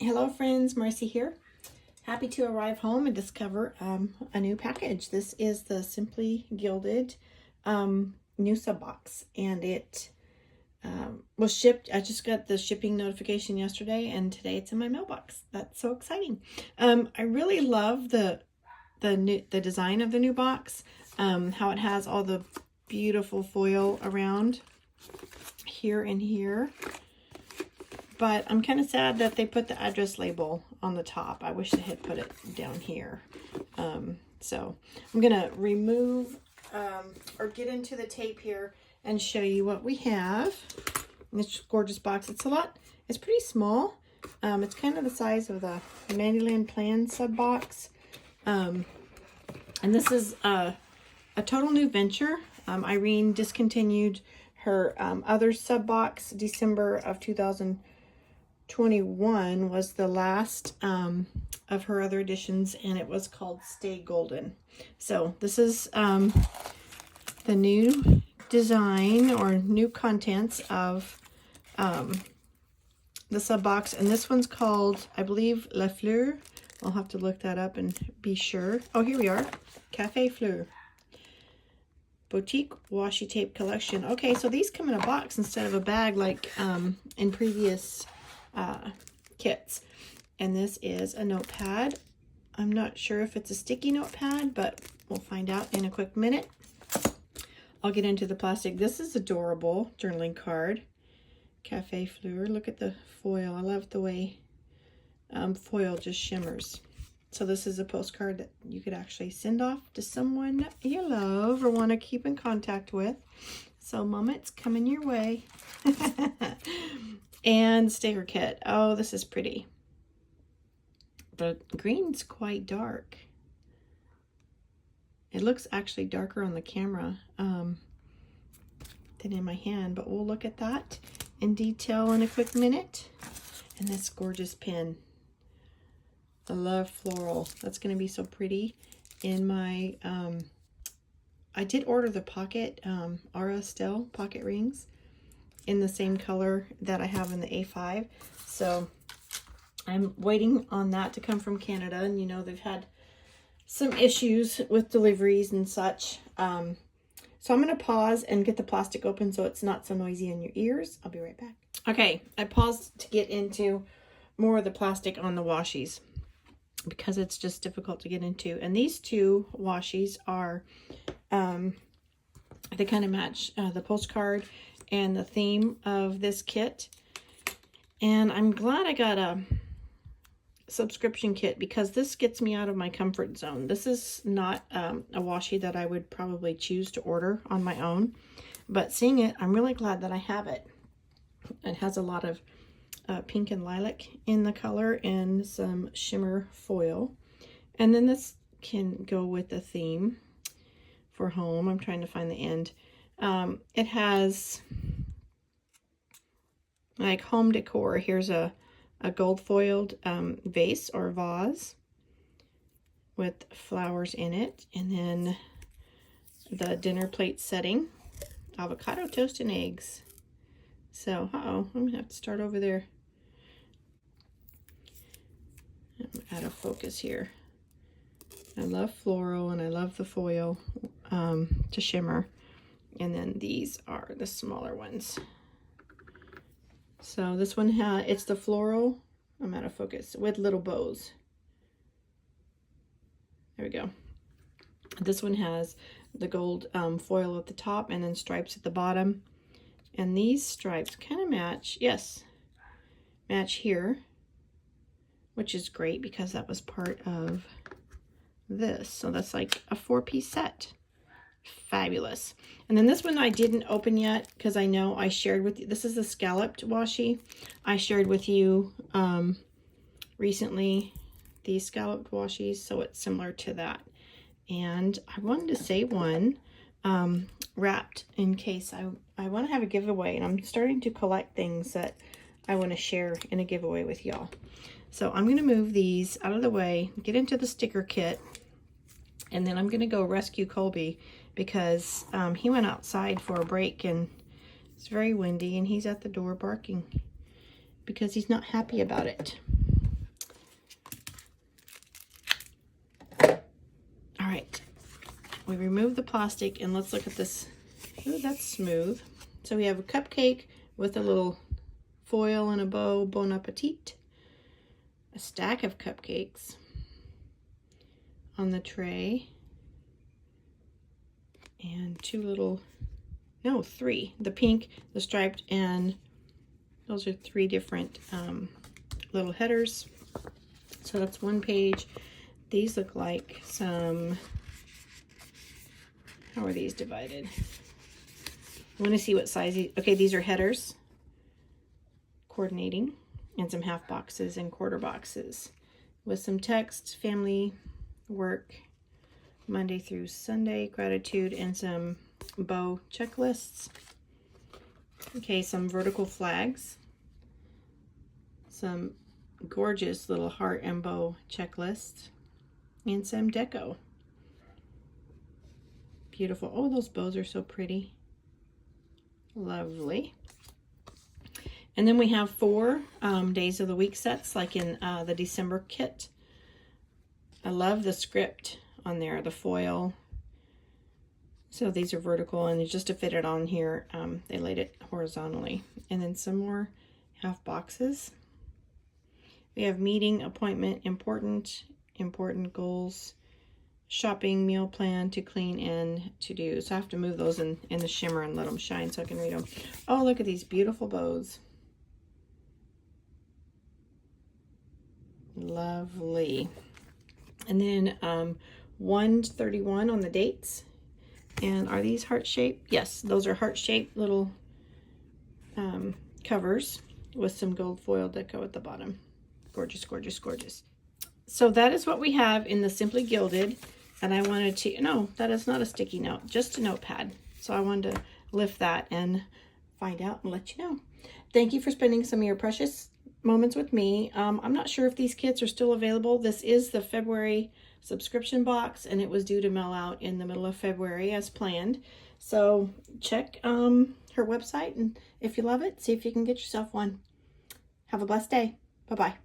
Hello friends, Marcy here. Happy to arrive home and discover a new package. This is the Simply Gilded new sub box, and it was shipped. I just got the shipping notification yesterday, and today it's in my mailbox. That's so exciting. I really love the design of the new box, how it has all the beautiful foil around here and here. But I'm kind of sad that they put the address label on the top. I wish they had put it down here. So I'm going to remove or get into the tape here and show you what we have in this gorgeous box. It's pretty small. It's kind of the size of the Mandyland Plan sub box. And this is a total new venture. Irene discontinued her other sub box. December of 2021 was the last of her other editions, and it was called Stay Golden. So this is the new design or new contents of the sub box, and this one's called, I believe, La Fleur. I'll have to look that up and be sure. Oh, here we are. Cafe Fleur. Boutique washi tape collection. Okay, so these come in a box instead of a bag like in previous kits. And this is a notepad. I'm not sure if it's a sticky notepad, but we'll find out in a quick minute. I'll get into the plastic. This is adorable journaling card. Cafe Fleur. Look at the foil. I love the way foil just shimmers. So this is a postcard that you could actually send off to someone you love or want to keep in contact with. So Mama, it's coming your way. And sticker kit. Oh, this is pretty. The green's quite dark. It looks actually darker on the camera than in my hand, but we'll look at that in detail in a quick minute. And this gorgeous pen. I love floral. That's going to be so pretty in my, I did order the pocket, Aura Stell pocket rings in the same color that I have in the A5. So I'm waiting on that to come from Canada. And you know, they've had some issues with deliveries and such. So I'm going to pause and get the plastic open so it's not so noisy in your ears. I'll be right back. Okay, I paused to get into more of the plastic on the washies, because it's just difficult to get into. And these two washies are, they kind of match the postcard and the theme of this kit. And I'm glad I got a subscription kit, because this gets me out of my comfort zone. This is not a washi that I would probably choose to order on my own. But seeing it, I'm really glad that I have it. It has a lot of pink and lilac in the color and some shimmer foil. And then this can go with the theme for home. I'm trying to find the end. It has like home decor. Here's a gold foiled vase or vase with flowers in it. And then the dinner plate setting, avocado toast and eggs. So, I'm going to have to start over there. I'm out of focus here. I love floral and I love the foil to shimmer. And then these are the smaller ones. So this one it's the floral, I'm out of focus, with little bows. There we go. This one has the gold foil at the top and then stripes at the bottom. And these stripes kind of match, yes, match here, which is great because that was part of this. So that's like a 4-piece set. Fabulous. And then this one I didn't open yet because I know I shared with you. This is the scalloped washi. I shared with you recently these scalloped washis, so it's similar to that. And I wanted to save one wrapped in case I want to have a giveaway, and I'm starting to collect things that I want to share in a giveaway with y'all. So I'm going to move these out of the way, get into the sticker kit, and then I'm going to go rescue Colby because he went outside for a break and it's very windy and he's at the door barking because he's not happy about it. we remove the plastic, and let's look at this. Ooh, that's smooth. So we have a cupcake with a little foil and a bow, bon appetit. A stack of cupcakes on the tray. And three. The pink, the striped, and those are three different little headers. So that's one page. These look like some, how are these divided? I want to see what size. Okay, these are headers, coordinating, and some half boxes and quarter boxes with some text, family, work, Monday through Sunday, gratitude, and some bow checklists. Okay, some vertical flags, some gorgeous little heart and bow checklists, and some deco. Beautiful. Oh, those bows are so pretty. Lovely. And then we have 4 days of the week sets, like in the December kit. I love the script on there, the foil. So these are vertical, and just to fit it on here, they laid it horizontally. And then some more half boxes. We have meeting, appointment, important goals, shopping, meal plan, to clean, and to do. So I have to move those in the shimmer and let them shine so I can read them. Oh, look at these beautiful bows. Lovely. And then 131 on the dates. And are these heart-shaped? Yes, those are heart-shaped little covers with some gold foil deco at the bottom. Gorgeous, gorgeous, gorgeous. So that is what we have in the Simply Gilded. And I wanted to, no, that is not a sticky note, just a notepad. So I wanted to lift that and find out and let you know. Thank you for spending some of your precious moments with me. I'm not sure if these kits are still available. This is the February subscription box, and it was due to mail out in the middle of February as planned. So check her website, and if you love it, see if you can get yourself one. Have a blessed day. Bye-bye.